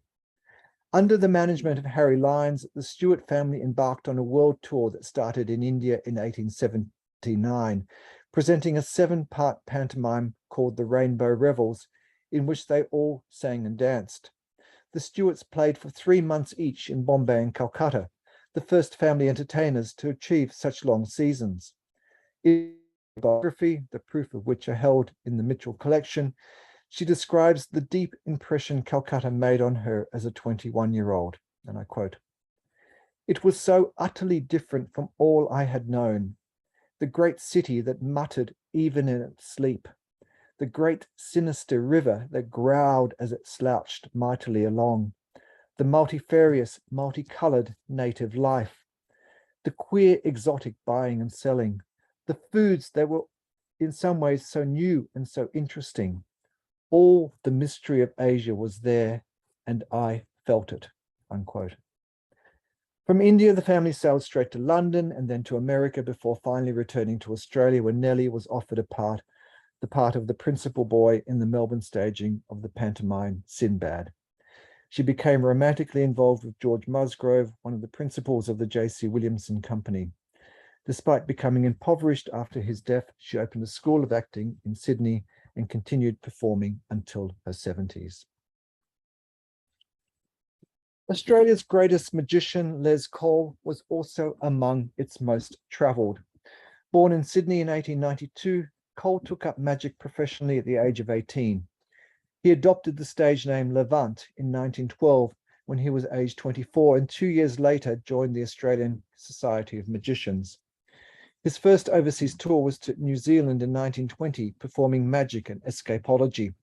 Under the management of Harry Lyons, the Stewart family embarked on a world tour that started in India in 1879, presenting a 7-part pantomime called The Rainbow Revels, in which they all sang and danced. The Stewarts played for 3 months each in Bombay and Calcutta, the first family entertainers to achieve such long seasons. In her biography, the proof of which are held in the Mitchell collection, she describes the deep impression Calcutta made on her as a 21-year-old, and I quote, It was so utterly different from all I had known. The great city that muttered even in its sleep. The great sinister river that growled as it slouched mightily along. The multifarious, multicolored native life. The queer exotic buying and selling. The foods that were in some ways so new and so interesting. All the mystery of Asia was there, and I felt it, unquote. From India, the family sailed straight to London and then to America before finally returning to Australia, where Nellie was offered the part of the principal boy in the Melbourne staging of the pantomime Sinbad. She became romantically involved with George Musgrove, one of the principals of the J.C. Williamson Company. Despite becoming impoverished after his death, she opened a school of acting in Sydney and continued performing until her 70s. Australia's greatest magician, Les Cole, was also among its most travelled. Born in Sydney in 1892, Cole took up magic professionally at the age of 18. He adopted the stage name Levant in 1912 when he was aged 24, and 2 years later joined the Australian Society of Magicians. His first overseas tour was to New Zealand in 1920, performing magic and escapology.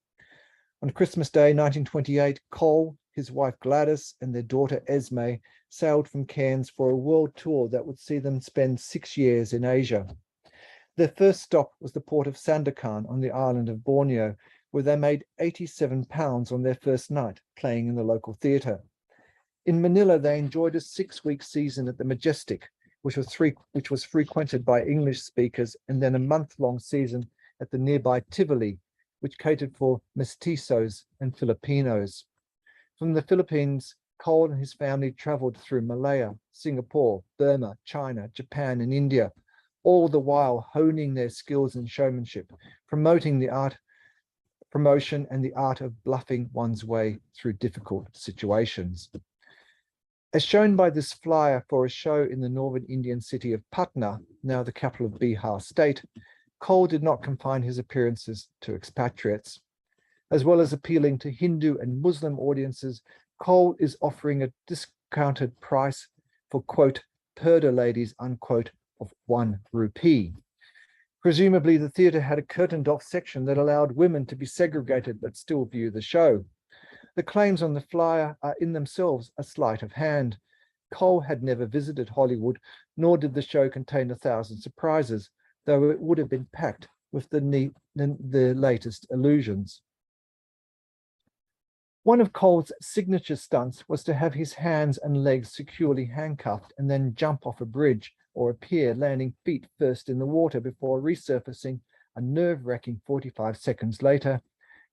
On Christmas Day 1928, Cole, his wife Gladys, and their daughter Esme sailed from Cairns for a world tour that would see them spend 6 years in Asia. Their first stop was the port of Sandakan on the island of Borneo, where they made £87 on their first night, playing in the local theatre. In Manila, they enjoyed a 6-week season at the Majestic, which was frequented by English speakers, and then a month-long season at the nearby Tivoli, which catered for mestizos and Filipinos. From the Philippines, Cole and his family traveled through Malaya, Singapore, Burma, China, Japan, and India, all the while honing their skills in showmanship, promotion and the art of bluffing one's way through difficult situations. As shown by this flyer for a show in the northern Indian city of Patna, now the capital of Bihar state, Cole did not confine his appearances to expatriates. As well as appealing to Hindu and Muslim audiences, Cole is offering a discounted price for, quote, purdah ladies, unquote, of 1 rupee. Presumably, the theatre had a curtained-off section that allowed women to be segregated but still view the show. The claims on the flyer are in themselves a sleight of hand. Cole had never visited Hollywood, nor did the show contain 1,000 surprises, though it would have been packed with the latest illusions. One of Cole's signature stunts was to have his hands and legs securely handcuffed and then jump off a bridge or a pier, landing feet first in the water before resurfacing a nerve-wracking 45 seconds later,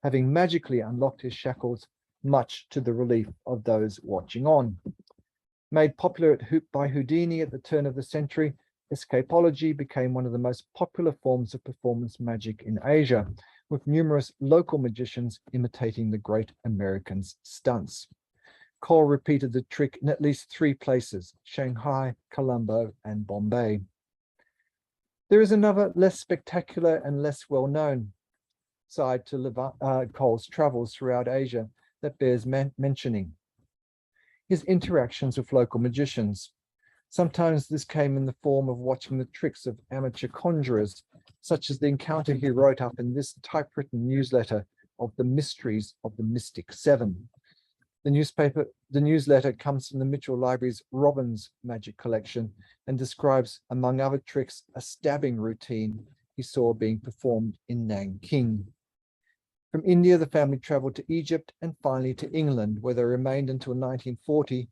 having magically unlocked his shackles, much to the relief of those watching on. Made popular by Houdini at the turn of the century, escapology became one of the most popular forms of performance magic in Asia, with numerous local magicians imitating the great Americans' stunts. Cole repeated the trick in at least 3 places: Shanghai, Colombo, and Bombay. There is another less spectacular and less well-known side to Cole's travels throughout Asia that bears mentioning: his interactions with local magicians. Sometimes this came in the form of watching the tricks of amateur conjurers, such as the encounter he wrote up in this typewritten newsletter of the Mysteries of the Mystic Seven. The newsletter comes from the Mitchell Library's Robbins Magic Collection and describes, among other tricks, a stabbing routine he saw being performed in Nanking. From India, the family traveled to Egypt and finally to England, where they remained until 1940,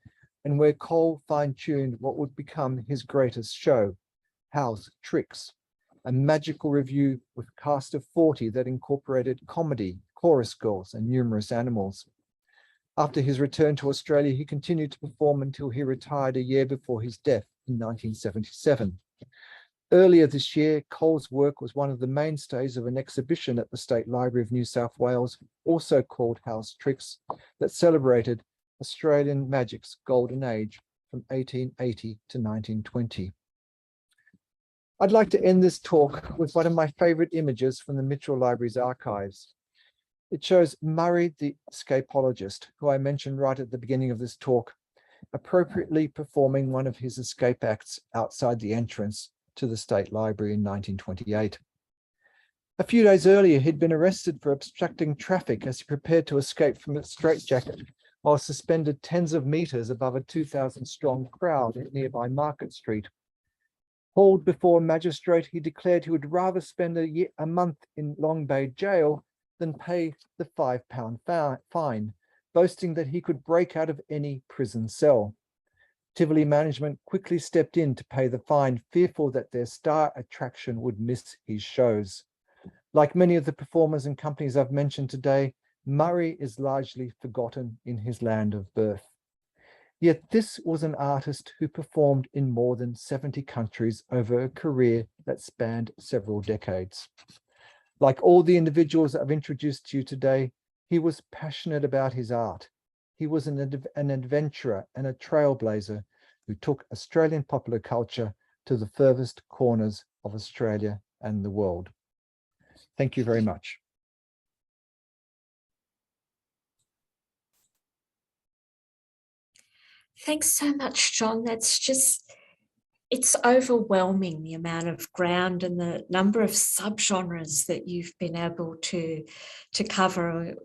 and where Cole fine-tuned what would become his greatest show, House Tricks, a magical revue with a cast of 40 that incorporated comedy, chorus girls, and numerous animals. After his return to Australia, he continued to perform until he retired a year before his death in 1977. Earlier this year, Cole's work was one of the mainstays of an exhibition at the State Library of New South Wales, also called House Tricks, that celebrated Australian magic's golden age from 1880 to 1920. I'd like to end this talk with one of my favorite images from the Mitchell Library's archives. It shows Murray the escapologist, who I mentioned right at the beginning of this talk, appropriately performing one of his escape acts outside the entrance to the State Library in 1928. A few days earlier, he'd been arrested for obstructing traffic as he prepared to escape from a straitjacket while suspended tens of meters above a 2,000-strong crowd in nearby Market Street. Hauled before a magistrate, he declared he would rather spend a month in Long Bay jail than pay the £5 fine, boasting that he could break out of any prison cell. Tivoli management quickly stepped in to pay the fine, fearful that their star attraction would miss his shows. Like many of the performers and companies I've mentioned today, Murray is largely forgotten in his land of birth. Yet this was an artist who performed in more than 70 countries over a career that spanned several decades. Like all the individuals I've introduced to you today, he was passionate about his art. He was an adventurer and a trailblazer who took Australian popular culture to the furthest corners of Australia and the world. Thank you very much. Thanks so much, John. It's overwhelming, the amount of ground and the number of subgenres that you've been able to cover.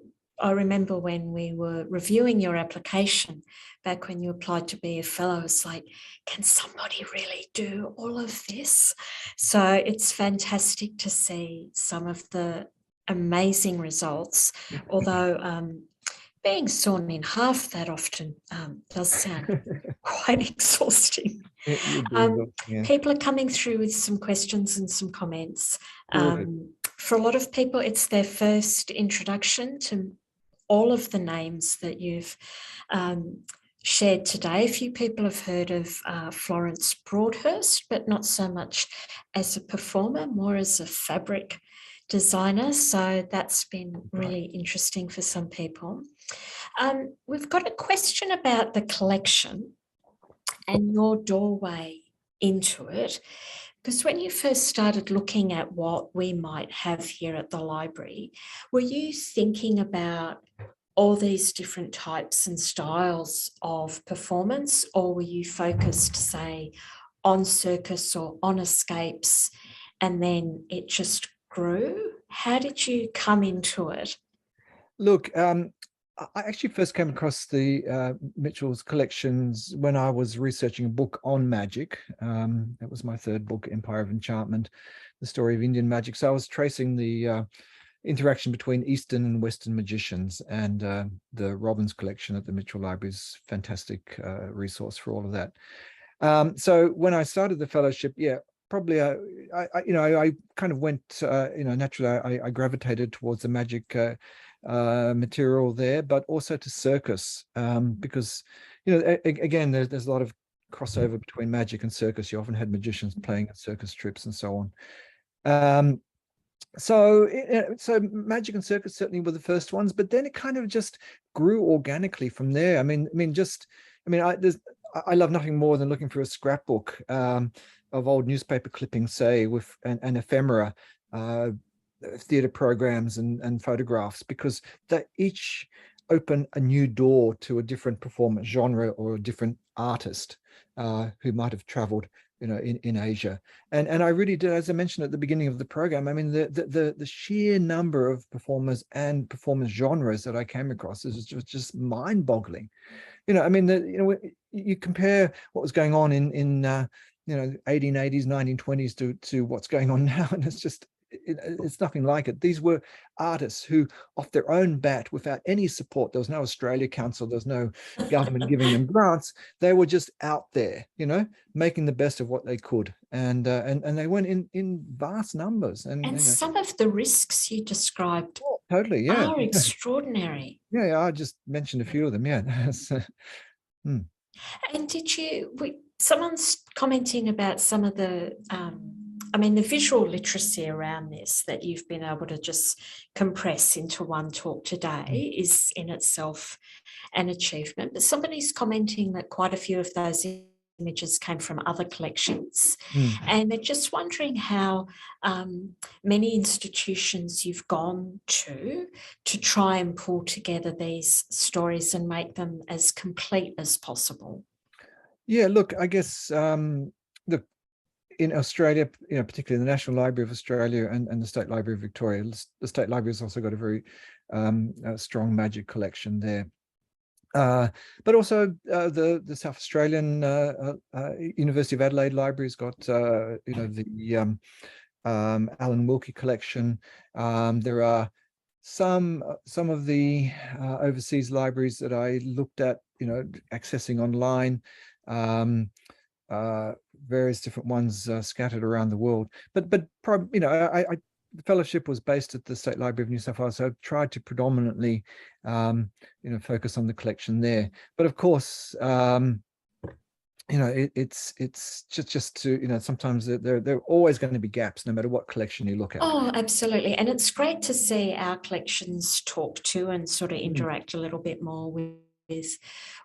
I remember when we were reviewing your application back when you applied to be a fellow, it's like, can somebody really do all of this? So it's fantastic to see some of the amazing results, although being sawn in half that often does sound quite exhausting. People are coming through with some questions and some comments. For a lot of people, it's their first introduction to all of the names that you've shared today. A few people have heard of Florence Broadhurst, but not so much as a performer, more as a fabric designer. So that's been really interesting for some people. We've got a question about the collection and your doorway into it, because when you first started looking at what we might have here at the library, were you thinking about all these different types and styles of performance, or were you focused, say, on circus or on escapes, and then it just grew? How did you come into it? Look, I actually first came across the Mitchell's collections when I was researching a book on magic. That was my third book, Empire of Enchantment, the story of Indian magic. So I was tracing the interaction between Eastern and Western magicians, and the Robbins collection at the Mitchell Library is a fantastic resource for all of that. So when I started the fellowship, probably I kind of went, naturally I gravitated towards the magic material there, but also to circus, because again there's a lot of crossover between magic and circus. You often had magicians playing at circus trips and so on. So magic and circus certainly were the first ones, but then it kind of just grew organically from there. I love nothing more than looking through a scrapbook of old newspaper clippings, say, with an ephemera, theatre programs and photographs, because they each open a new door to a different performance genre or a different artist who might have traveled in Asia. And I really did, as I mentioned at the beginning of the program, I mean, the sheer number of performers and performance genres that I came across is just mind-boggling. You compare what was going on in 1880s, 1920s to what's going on now, and it's nothing like it. These were artists who, off their own bat, without any support, there was no Australia Council, there was no government giving them grants, they were just out there, making the best of what they could, and they went in vast numbers. And some of the risks you described totally, are extraordinary. Yeah, I just mentioned a few of them. And someone's commenting about some of the the visual literacy around this that you've been able to just compress into one talk today is in itself an achievement. But somebody's commenting that quite a few of those images came from other collections. Mm. And they're just wondering how many institutions you've gone to try and pull together these stories and make them as complete as possible. Yeah, look, I guess, look, in Australia, particularly the National Library of Australia and the State Library of Victoria, the State Library has also got a very strong magic collection there. But also the South Australian University of Adelaide Library's got the Alan Wilkie collection. There are some of the overseas libraries that I looked at, accessing online. Various different ones scattered around the world. But the fellowship was based at the State Library of New South Wales, so I've tried to predominantly, focus on the collection there. But of course, it's just to, sometimes there are always going to be gaps, no matter what collection you look at. Oh, absolutely. And it's great to see our collections talk to and sort of interact a little bit more with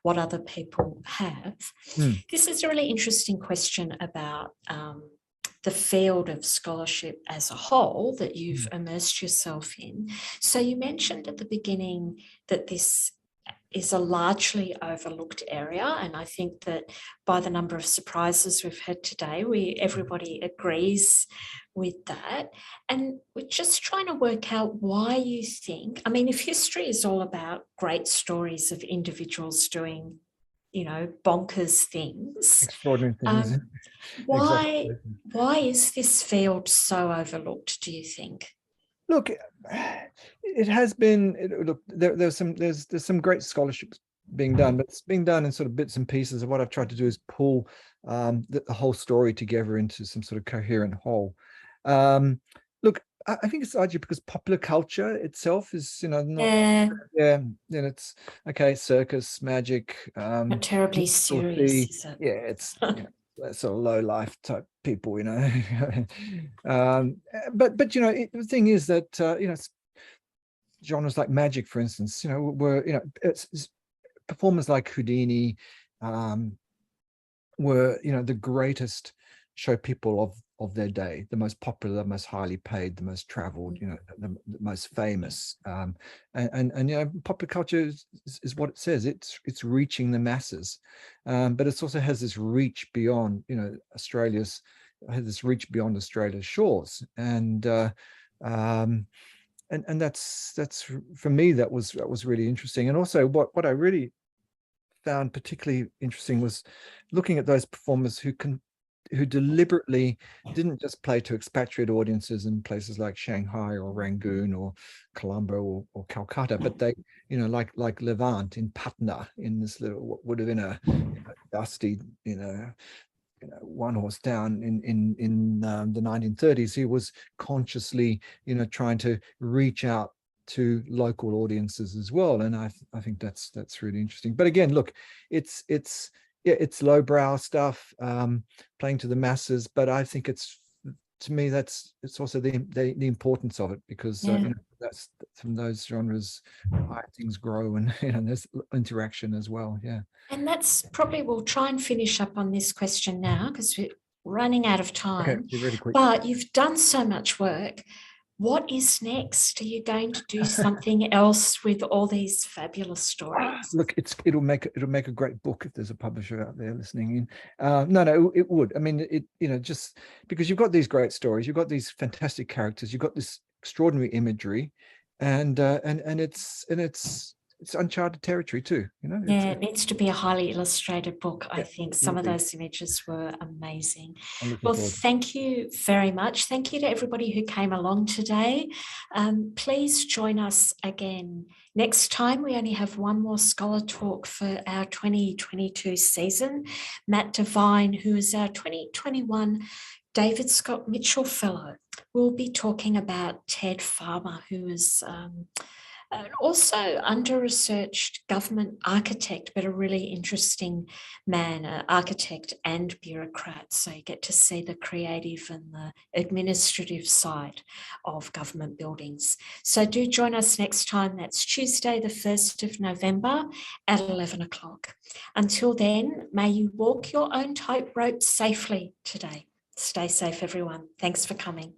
what other people have. This is a really interesting question about the field of scholarship as a whole that you've immersed yourself in. So you mentioned at the beginning that this is a largely overlooked area, and I think that by the number of surprises we've had today, everybody agrees with that. And we're just trying to work out why you think, I mean, if history is all about great stories of individuals doing, bonkers things, extraordinary things, why is this field so overlooked, do you think? Look, it has been. Look, there's some great scholarship being done, but it's being done in sort of bits and pieces. And what I've tried to do is pull the whole story together into some sort of coherent whole. Look, I think it's largely because popular culture itself is, not it's okay. Circus, magic, not terribly serious, is it? Yeah, it's sort of low life type people, but the thing is that genres like magic, for instance, were it's performers like Houdini were the greatest show people of their day, the most popular, the most highly paid, the most traveled, the most famous, and popular culture is what it says. It's reaching the masses, but it also has this reach beyond, Australia's shores, and that's for me, that was really interesting. And also what I really found particularly interesting was looking at those performers who deliberately didn't just play to expatriate audiences in places like Shanghai or Rangoon or Colombo or Calcutta, but they, like Levant in Patna, in this little, what would have been a dusty, one horse town in the 1930s. He was consciously, trying to reach out to local audiences as well, and I think that's really interesting. But again, look, it's lowbrow stuff, playing to the masses, but I think it's also the importance of it, because that's from those genres things grow, and there's interaction as well. And that's probably, we'll try and finish up on this question now because we're running out of time. Okay, be really quick. But you've done so much work. What is next? Are you going to do something else with all these fabulous stories? Look, it'll make a great book if there's a publisher out there listening in. No, it would. I mean, just because you've got these great stories, you've got these fantastic characters, you've got this extraordinary imagery, and it's uncharted territory too. It needs to be a highly illustrated book. I think some of those images were amazing. Well, thank you very much. Thank you to everybody who came along today. Please join us again next time. We only have one more scholar talk for our 2022 season. Matt Devine, who is our 2021 David Scott Mitchell Fellow, will be talking about Ted Farmer, who is And also under-researched government architect, but a really interesting man, an architect and bureaucrat. So you get to see the creative and the administrative side of government buildings. So do join us next time. That's Tuesday, the 1st of November at 11 o'clock. Until then, may you walk your own tightrope safely today. Stay safe, everyone. Thanks for coming.